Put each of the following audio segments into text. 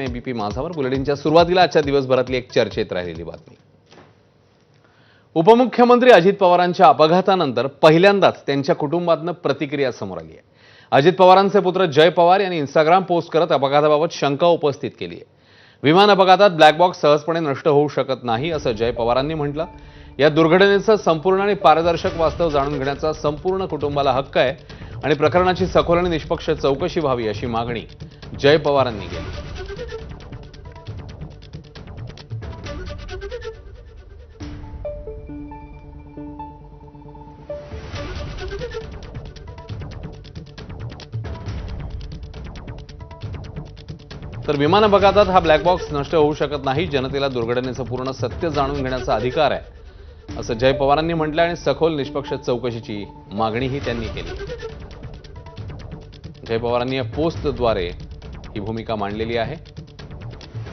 ABP माझावर बुलेटिनच्या सुरुवातीला आजच्या दिवसभरातली एक चर्चेत राहिलेली बातमी। उपमुख्यमंत्री अजित पवारांच्या अपघातानंतर पहिल्यांदाच त्यांच्या कुटुंबातून प्रतिक्रिया समोर आली आहे। अजित पवारांचे पुत्र जय पवार यांनी इंस्टाग्राम पोस्ट करत अपघाताबाबत शंका उपस्थित केली आहे। विमान अपघातात ब्लॅक बॉक्स सहजपणे नष्ट होऊ शकत नाही असं जय पवारांनी म्हटलं। या दुर्घटनेचं संपूर्ण आणि पारदर्शक वास्तव जाणून घेण्याचा संपूर्ण कुटुंबाला हक्क आहे आणि प्रकरणाची सखोल आणि निष्पक्ष चौकशी व्हावी अशी मागणी जय पवारांनी केली। तर विमान अपघातात हा ब्लॅक बॉक्स नष्ट होऊ शकत नाही, जनतेला दुर्घटनेचं पूर्ण सत्य जाणून घेण्याचा अधिकार आहे असं जय पवारांनी म्हटलं आणि सखोल निष्पक्ष चौकशीची मागणीही त्यांनी केली। जय पवारांनी या पोस्टद्वारे ही भूमिका मांडलेली आहे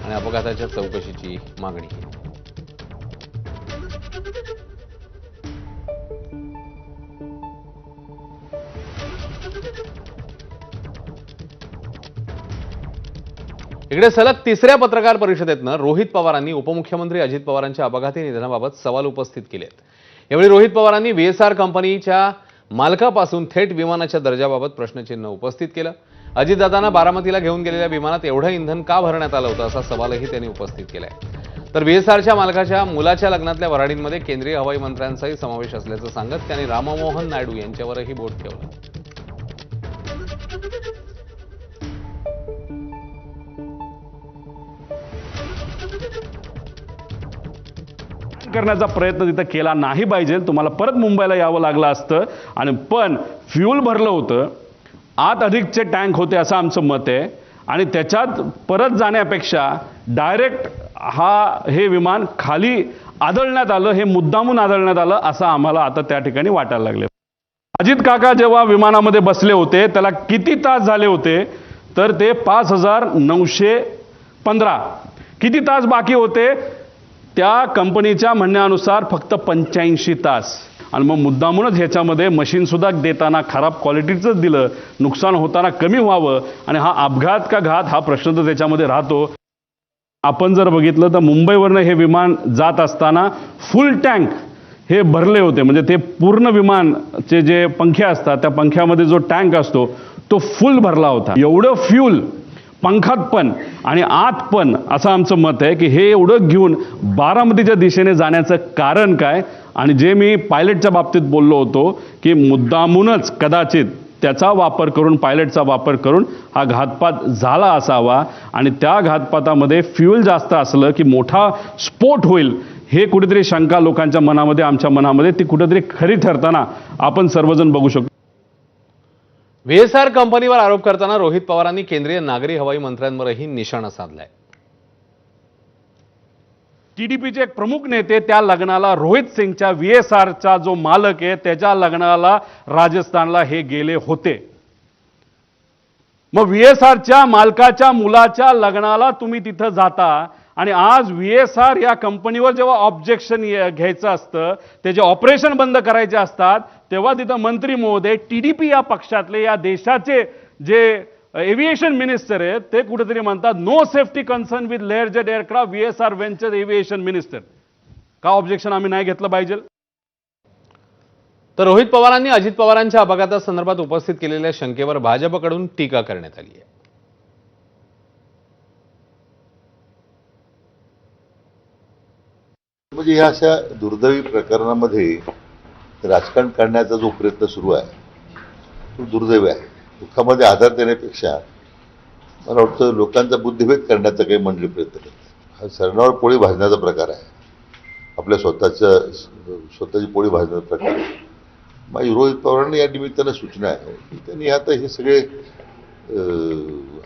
आणि अपघाताच्या चौकशीची मागणी केली। इकडे सलग तिसऱ्या पत्रकार परिषदेतनं रोहित पवारांनी उपमुख्यमंत्री अजित पवारांच्या अपघाती निधनाबाबत सवाल उपस्थित केलेत। यावेळी रोहित पवारांनी VSR कंपनीच्या मालकापासून थेट विमानाच्या दर्जाबाबत प्रश्नचिन्ह उपस्थित केलं। अजितदादांना बारामतीला घेऊन गेलेल्या विमानात एवढं इंधन का भरण्यात आलं होतं असा सवालही त्यांनी उपस्थित केलाय। तर VSRच्या मालकाच्या मुलाच्या लग्नातल्या वऱ्हाडींमध्ये केंद्रीय हवाई मंत्र्यांचाही समावेश असल्याचं सांगत त्यांनी राममोहन नायडू यांच्यावरही बोट ठेवलं। करण्याचा प्रयत्न तिथं केला नाही पाहिजे, तुम्हाला परत मुंबईला यावं लागलं असतं आणि पण फ्यूल भरलं होतं, आत अधिकचे टँक होते असं आमचं मत आहे आणि त्याच्यात परत जाण्यापेक्षा डायरेक्ट हे विमान खाली आदळण्यात आलं, हे मुद्दामून आदळण्यात आलं असं आम्हाला आता त्या ठिकाणी वाटायला लागले। अजित काका जेव्हा विमानामध्ये बसले होते त्याला किती तास झाले होते तर ते 5915 किती तास बाकी होते त्या कंपनीच्या म्हणण्यानुसार फक्त 85 तास आणि मग मुद्दामूनच ह्याच्यामध्ये मशीन सुद्धा देताना खराब क्वालिटीचं दिलं, नुकसान होताना कमी व्हावं आणि हा अपघात का घात हा प्रश्न तर त्याच्यामध्ये राहतो। आपण जर बघितलं तर मुंबईवरनं हे विमान जात असताना फुल टँक हे भरले होते, म्हणजे ते पूर्ण विमानचे जे पंखे असतात त्या पंख्यामध्ये जो टँक असतो तो फुल भरला होता। एवढं फ्यूल पंखात पण आणि आत पण असं आमचं मत आहे की हे एवढं घेऊन बारामतीच्या दिशेने जाण्याचं कारण काय आणि जे मी पायलटच्या बाबतीत बोललो होतो की मुद्दामूनच कदाचित त्याचा वापर करून पायलटचा वापर करून हा घातपात झाला असावा आणि त्या घातपातामध्ये फ्यूल जास्त असलं की मोठा स्फोट होईल हे कुठेतरी शंका लोकांच्या मनामध्ये आमच्या मनामध्ये ती कुठेतरी खरी ठरताना आपण सर्वजण बघू शकतो। VSR कंपनीवर आरोप करताना रोहित पवारांनी केंद्रीय नागरी हवाई मंत्र्यांवरही निशाणा साधलाय। TDPचे एक प्रमुख नेते त्या लग्नाला रोहित सिंगच्या VSRचा जो मालक आहे त्याच्या लग्नाला राजस्थानला हे गेले होते। मग VSRच्या मालकाच्या मुलाच्या लग्नाला तुम्ही तिथं जाता आणि आज VSR या कंपनीवर जेव्हा ऑब्जेक्शन घ्यायचं असतं, त्याचे ऑपरेशन बंद करायचे असतात, तेव्हा तिथं मंत्री महोदय TDP या पक्षातले या देशाचे जे एव्हिएशन मिनिस्टर आहेत ते कुठेतरी म्हणतात no safety concern with Learjet aircraft VSR venture aviation minister. का ऑब्जेक्शन आम्ही नाही घेतलं पाहिजे? तर रोहित पवारांनी अजित पवारांच्या अपघातासंदर्भात उपस्थित केलेल्या शंकेवर भाजपकडून टीका करण्यात आली आहे। म्हणजे या अशा दुर्दैवी प्रकरणामध्ये राजकारण करण्याचा जो प्रयत्न सुरू आहे तो दुर्दैवी आहे। दुःखामध्ये आधार देण्यापेक्षा मला वाटतं लोकांचा बुद्धिभेद करण्याचा काही मंडळी प्रयत्न करतात। हा सरणावर पोळी भाजण्याचा प्रकार आहे, आपल्या स्वतःची पोळी भाजण्याचा प्रकार आहे। माझी रोहित पवारांना या निमित्तानं सूचना आहे की त्यांनी आता हे सगळे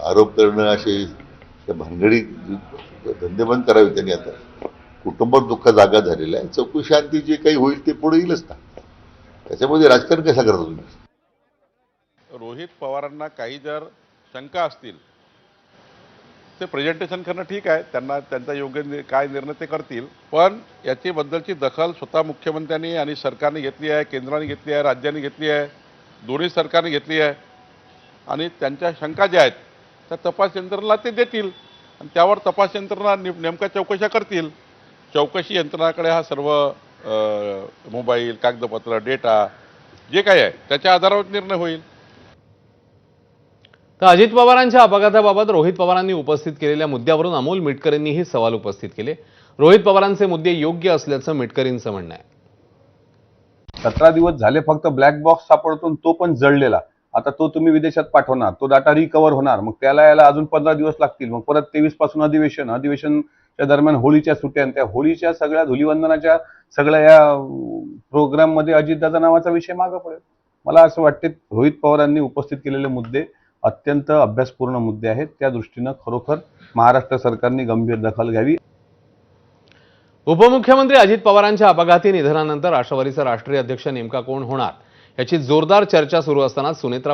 आरोप करणं असे त्या भानगडी धंदे बंद करावे। त्यांनी आता कुटुंबात दुःख जागा झालेला आहे, चौकशी शांती जे काही होईल ते पुढे येईलच ना, त्याच्यामध्ये राजकारण कसं करता तुम्ही? रोहित पवारांना काही जर शंका असतील ते प्रेझेंटेशन करणं ठीक आहे, त्यांना त्यांचा योग्य काय निर्णय ते करतील, पण याची बद्दलची दखल स्वतः मुख्यमंत्र्यांनी आणि सरकारने घेतली आहे, केंद्राने घेतली आहे, राज्यांनी घेतली आहे, दोन्ही सरकारने घेतली आहे आणि त्यांच्या शंका ज्या आहेत त्या तपास यंत्रणेला ते देतील। आणि त्यावर तपास यंत्रणा नेमक्या चौकशा करतील. चौकशी यंत्रणाकडे हा सर्व मोबाईल, कागदपत्र, डेटा जे काही आहे त्याच्या आधारावर निर्णय होईल. तर अजित पवारांच्या अपघाताबाबत रोहित पवारांनी उपस्थित केलेल्या मुद्द्यावरून अमोल मिटकरींनीही सवाल उपस्थित केले. रोहित पवारांचे मुद्दे योग्य असल्याचं मिटकरींचं म्हणणं आहे. 17 दिवस झाले फक्त ब्लॅक बॉक्स सापडतो, तो पण जळलेला. आता तो तुम्ही विदेशात पाठवणार, तो डाटा रिकव्हर होणार, मग त्याला यायला अजून 15 दिवस लागतील. मग परत 23 पासून अधिवेशनच्या दरम्यान होळीच्या सुट्ट्या, आणि त्या होळीच्या सगळ्या धुलीवंदनाच्या सगळ्या या प्रोग्राम मध्ये अजितदादा नावाचा विषय मागे पडेल. मला असं वाटते रोहित पवारांनी उपस्थित केलेले मुद्दे अत्यंत अभ्यासपूर्ण मुद्दे आहेत. त्या दृष्टीनं खरोखर महाराष्ट्र सरकारने गंभीर दखल घ्यावी. उपमुख्यमंत्री अजित पवारांच्या अपघाती निधनानंतर राष्ट्रवादीचा राष्ट्रीय अध्यक्ष नेमका कोण होणार याची जोरदार चर्चा सुरू असताना सुनेत्रा